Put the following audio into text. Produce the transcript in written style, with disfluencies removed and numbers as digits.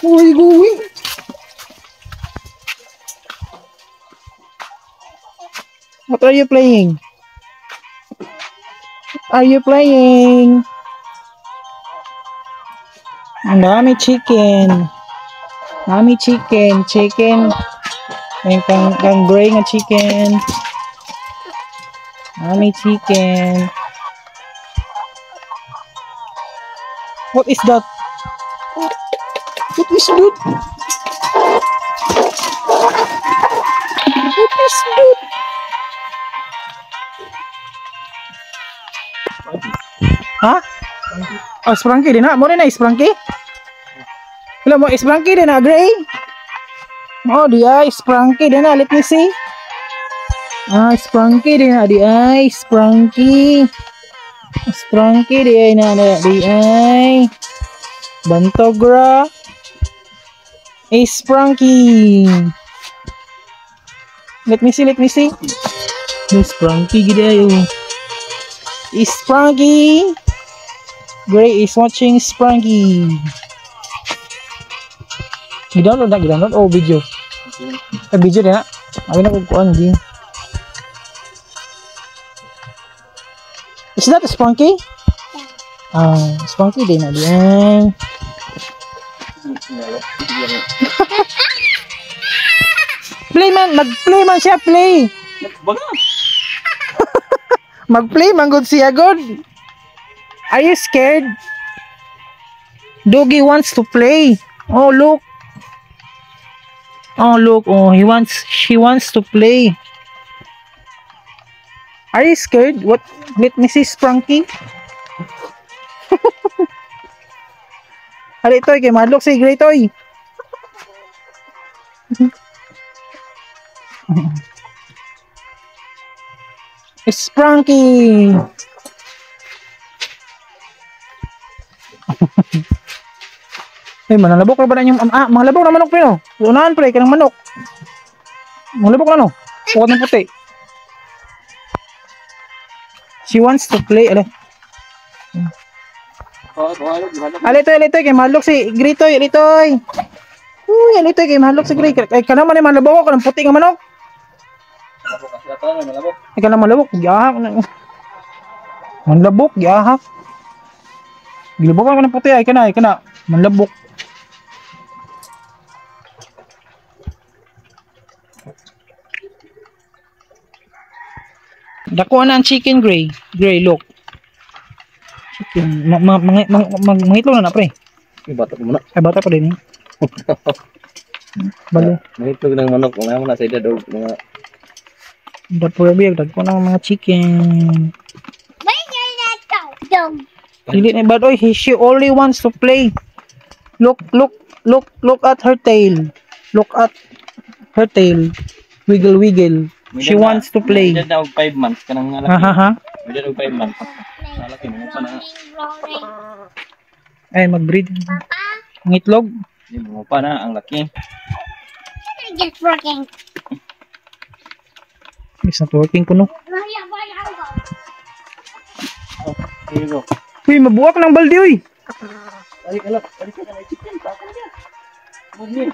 Where are you going? What are you playing? Are you playing? Ang dami chicken. Dami chicken. Chicken. Yung kang gray nga chicken. Dami chicken. What is that? What is that? What is that? Ha? Oh, Sprunky din na. Mo rin na Sprunky? Wala mo, Sprunky din na, Gray? Oh, dia Sprunky din na. Let me see. Ah, Sprunky din na. Di ay, Sprunky. Sprunky di ay na. Di ay. Bantogra. Sprunky. Let me see, let me see. Sprunky gid ayo. Sprunky. Gray is watching Sprunky. Gidownload na, gidownload o video. Video din na. Abi na ko kuan din. Is that Sprunky? Sprunky din na diyan. Play man, mag-play man siya, play. Mag-play man good siya good. Are you scared? Doggy wants to play. Oh look. Oh look. Oh, she wants to play. Are you scared? What? Let me see Sprunky. Hali toy kay madlok si Gray toy. Sprunky. Manalabok na ba na yung mangalabok na manok pero. Unahan pre kanang manok. Mangalabok na no. Pukot ng puti. She wants to play. Alitoy kay malok si Gritoy, alitoy. Uy, alitoy kay malok si Gray. Ay kana man ni manalabok ko ng puti nga manok. Ay kana malabok, gihahak na. Manlabok, gihahak. Gilabok ko ng puti ay kana manlabok. Dako na ang chicken Gray. Gray, look. Chicken. Mangitlog na pre. Bata pa muna. Ay, bata pa din. Balo. Mangitlog ng manok. Wala mo na sa edad o mga... Dako na mga chicken. Dili na bad. Oy, she only wants to play. Look at her tail. Look at her tail. Wiggle. She wants to play. May daw 5 months kanang nalaki. May daw 5 months. Nalaki mo pa na. Ay mag-breed. Ang itlog. Hindi mo pa na ang laki. Just working. Is not working kuno. Here you go. Uy, mabuwak ng balde uy. Ay kalak, ay ka na chicken. Takon niya. Move me.